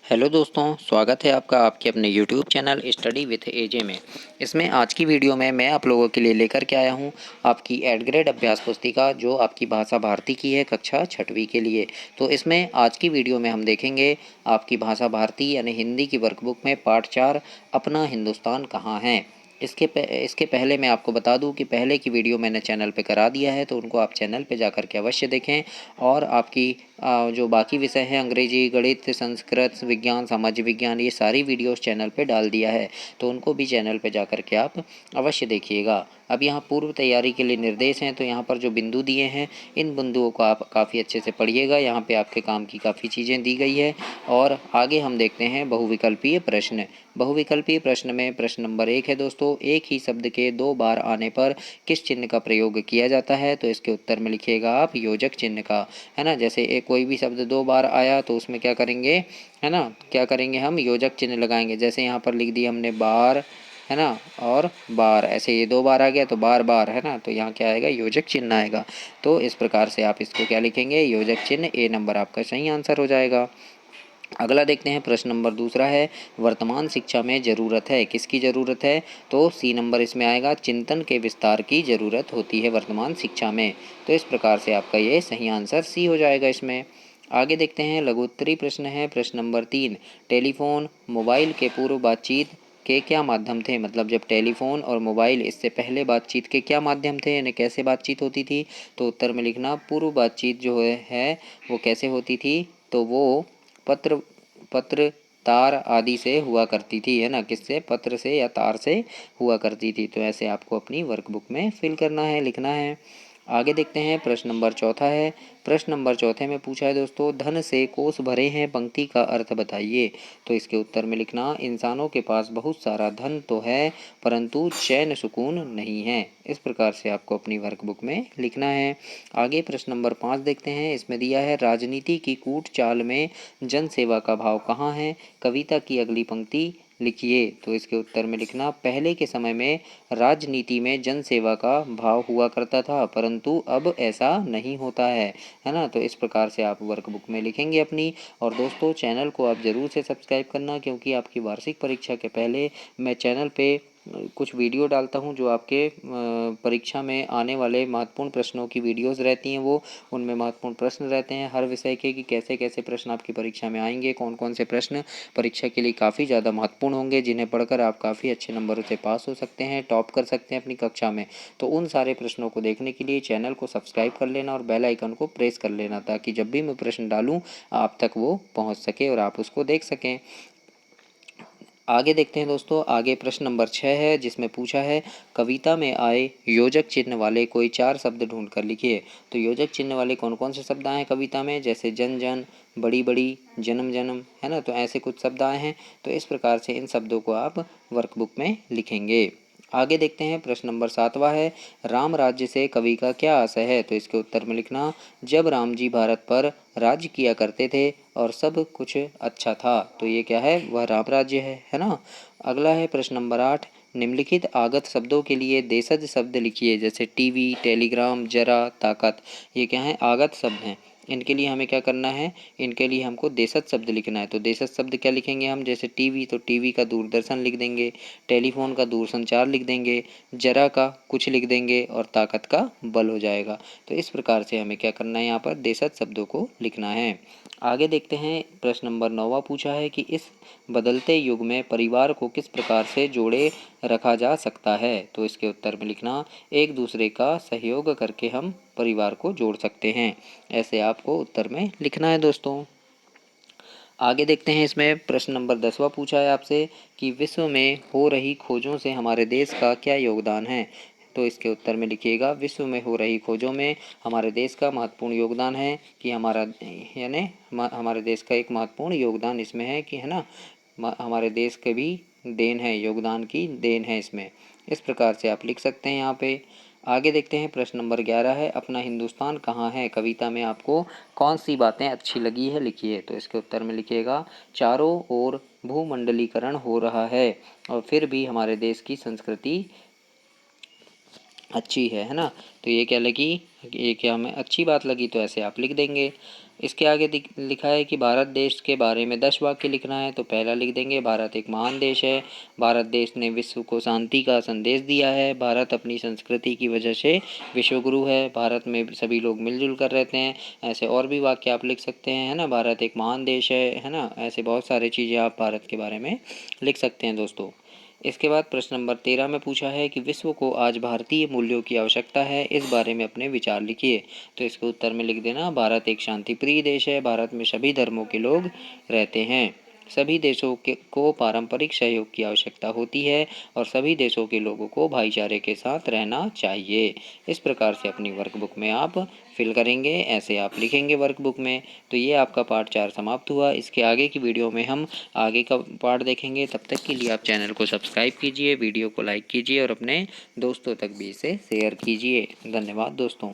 Hello दोस्तों, स्वागत है आपका आपके अपने यूट्यूब चैनल स्टडी विथ एजे में। इसमें आज की वीडियो में मैं आप लोगों के लिए लेकर के आया हूं आपकी एड ग्रेड अभ्यास पुस्तिका जो आपकी भाषा भारती की है कक्षा छठवीं के लिए। तो इसमें आज की वीडियो में हम देखेंगे आपकी भाषा भारती यानी हिंदी की वर्कबुक में पार्ट 4 अपना हिंदुस्तान कहाँ है। इसके पहले मैं आपको बता दूं कि पहले की वीडियो मैंने चैनल पे करा दिया है, तो उनको आप चैनल पे जा कर के अवश्य देखें। और आपकी जो बाकी विषय हैं अंग्रेजी, गणित, संस्कृत, विज्ञान, सामाजिक विज्ञान, ये सारी वीडियोस चैनल पे डाल दिया है, तो उनको भी चैनल पे जा कर के आप अवश्य देखिएगा। अब यहाँ पूर्व तैयारी के लिए निर्देश हैं, तो यहाँ पर जो बिंदु दिए हैं इन बिंदुओं को आप काफ़ी अच्छे से पढ़िएगा। यहाँ पे आपके काम की काफ़ी चीज़ें दी गई है। और आगे हम देखते हैं बहुविकल्पीय प्रश्न। बहुविकल्पीय प्रश्न में प्रश्न नंबर 1 है दोस्तों, एक ही शब्द के 2 बार आने पर किस चिन्ह का प्रयोग किया जाता है। तो इसके उत्तर में लिखिएगा आप योजक चिन्ह का, है ना। जैसे एक कोई भी शब्द 2 बार आया तो उसमें क्या करेंगे, है ना, क्या करेंगे, हम योजक चिन्ह लगाएंगे। जैसे यहाँ पर लिख दिया हमने बार, है ना, और बार, ऐसे ये 2 बार आ गया तो बार बार, है ना, तो यहाँ क्या आएगा, योजक चिन्ह आएगा। तो इस प्रकार से आप इसको क्या लिखेंगे, योजक चिन्ह। ए नंबर आपका सही आंसर हो जाएगा। अगला देखते हैं, प्रश्न नंबर दूसरा है, वर्तमान शिक्षा में ज़रूरत है, किसकी ज़रूरत है। तो सी नंबर इसमें आएगा, चिंतन के विस्तार की ज़रूरत होती है वर्तमान शिक्षा में। तो इस प्रकार से आपका ये सही आंसर सी हो जाएगा इसमें। आगे देखते हैं, लघुत्तरी प्रश्न है, प्रश्न नंबर 3, टेलीफोन मोबाइल के पूर्व बातचीत के क्या माध्यम थे। मतलब जब टेलीफोन और मोबाइल इससे पहले बातचीत के क्या माध्यम थे, यानी कैसे बातचीत होती थी। तो उत्तर में लिखना पूर्व बातचीत जो है वो कैसे होती थी। तो वो पत्र पत्र तार आदि से हुआ करती थी, है ना, किससे, पत्र से या तार से हुआ करती थी। तो ऐसे आपको अपनी वर्कबुक में फिल करना है, लिखना है। आगे देखते हैं, प्रश्न नंबर चौथा है। प्रश्न नंबर चौथे में पूछा है दोस्तों, धन से कोष भरे हैं, पंक्ति का अर्थ बताइए। तो इसके उत्तर में लिखना, इंसानों के पास बहुत सारा धन तो है परंतु चैन सुकून नहीं है। इस प्रकार से आपको अपनी वर्कबुक में लिखना है। आगे प्रश्न नंबर 5 देखते हैं। इसमें दिया है, राजनीति की कूट चाल में जन सेवा का भाव कहाँ है। कविता की अगली पंक्ति लिखिए। तो इसके उत्तर में लिखना, पहले के समय में राजनीति में जन सेवा का भाव हुआ करता था परंतु अब ऐसा नहीं होता है ना। तो इस प्रकार से आप वर्कबुक में लिखेंगे अपनी। और दोस्तों, चैनल को आप ज़रूर से सब्सक्राइब करना, क्योंकि आपकी वार्षिक परीक्षा के पहले मैं चैनल पे कुछ वीडियो डालता हूं जो आपके परीक्षा में आने वाले महत्वपूर्ण प्रश्नों की वीडियोस रहती हैं। वो उनमें महत्वपूर्ण प्रश्न रहते हैं हर विषय के, कि कैसे कैसे प्रश्न आपकी परीक्षा में आएंगे, कौन कौन से प्रश्न परीक्षा के लिए काफ़ी ज़्यादा महत्वपूर्ण होंगे, जिन्हें पढ़कर आप काफ़ी अच्छे नंबरों से पास हो सकते हैं, टॉप कर सकते हैं अपनी कक्षा में। तो उन सारे प्रश्नों को देखने के लिए चैनल को सब्सक्राइब कर लेना और बेल आइकन को प्रेस कर लेना, ताकि जब भी मैं प्रश्न डालूँ आप तक वो पहुँच सके और आप उसको देख सकें। आगे देखते हैं दोस्तों, आगे प्रश्न नंबर 6 है, जिसमें पूछा है, कविता में आए योजक चिन्ह वाले कोई 4 शब्द ढूंढ कर लिखिए। तो योजक चिन्ह वाले कौन कौन से शब्द आए हैं कविता में, जैसे जन जन, बड़ी बड़ी, जन्म जन्म, है ना। तो ऐसे कुछ शब्द आए हैं। तो इस प्रकार से इन शब्दों को आप वर्कबुक में लिखेंगे। आगे देखते हैं, प्रश्न नंबर 7वां है, राम राज्य से कवि का क्या आशय है। तो इसके उत्तर में लिखना, जब राम जी भारत पर राज्य किया करते थे और सब कुछ अच्छा था। तो ये क्या है, वह राम राज्य है ना। अगला है प्रश्न नंबर 8, निम्नलिखित आगत शब्दों के लिए देशज शब्द लिखिए। जैसे टीवी, टेलीग्राम, जरा, ताकत, ये क्या है, आगत शब्द हैं। इनके लिए हमें क्या करना है, इनके लिए हमको देशज शब्द लिखना है। तो देशज शब्द क्या लिखेंगे हम, जैसे टीवी, तो टीवी का दूरदर्शन लिख देंगे, टेलीफोन का दूरसंचार लिख देंगे, जरा का कुछ लिख देंगे और ताकत का बल हो जाएगा। तो इस प्रकार से हमें क्या करना है, यहाँ पर देशज शब्दों को लिखना है। आगे देखते हैं, प्रश्न नंबर 9वां पूछा है कि इस बदलते युग में परिवार को किस प्रकार से जोड़े रखा जा सकता है। तो इसके उत्तर में लिखना, एक दूसरे का सहयोग करके हम परिवार को जोड़ सकते हैं। ऐसे आपको उत्तर में लिखना है दोस्तों। आगे देखते हैं, इसमें प्रश्न नंबर 10वां पूछा है आपसे कि विश्व में हो रही खोजों से हमारे देश का क्या योगदान है। तो इसके उत्तर में लिखिएगा, विश्व में हो रही खोजों में हमारे देश का महत्वपूर्ण योगदान है, कि हमारा यानी हमारे देश का एक महत्वपूर्ण योगदान इसमें है, कि है ना, हमारे देश के भी देन है, योगदान की देन है इसमें। इस प्रकार से आप लिख सकते हैं यहाँ पे। आगे देखते हैं, प्रश्न नंबर 11 है, अपना हिंदुस्तान कहाँ है। कविता में आपको कौन सी बातें अच्छी लगी है, लिखिए। तो इसके उत्तर में लिखिएगा, चारों ओर भूमंडलीकरण हो रहा है और फिर भी हमारे देश की संस्कृति अच्छी है ना। तो ये क्या लगी, ये क्या हमें अच्छी बात लगी, तो ऐसे आप लिख देंगे। इसके आगे लिखा है कि भारत देश के बारे में 10 वाक्य लिखना है। तो पहला लिख देंगे, भारत एक महान देश है। भारत देश ने विश्व को शांति का संदेश दिया है। भारत अपनी संस्कृति की वजह से विश्व गुरु है। भारत में सभी लोग मिलजुल कर रहते हैं। ऐसे और भी वाक्य आप लिख सकते हैं, है ना। भारत एक महान देश है ना। ऐसे बहुत सारी चीज़ें आप भारत के बारे में लिख सकते हैं दोस्तों। इसके बाद प्रश्न नंबर 13 में पूछा है कि विश्व को आज भारतीय मूल्यों की आवश्यकता है, इस बारे में अपने विचार लिखिए। तो इसके उत्तर में लिख देना, भारत एक शांतिप्रिय देश है। भारत में सभी धर्मों के लोग रहते हैं। सभी देशों के को पारंपरिक सहयोग की आवश्यकता होती है और सभी देशों के लोगों को भाईचारे के साथ रहना चाहिए। इस प्रकार से अपनी वर्कबुक में आप फिल करेंगे, ऐसे आप लिखेंगे वर्कबुक में। तो ये आपका पार्ट 4 समाप्त हुआ। इसके आगे की वीडियो में हम आगे का पार्ट देखेंगे। तब तक के लिए आप चैनल को सब्सक्राइब कीजिए, वीडियो को लाइक कीजिए और अपने दोस्तों तक भी इसे शेयर कीजिए। धन्यवाद दोस्तों।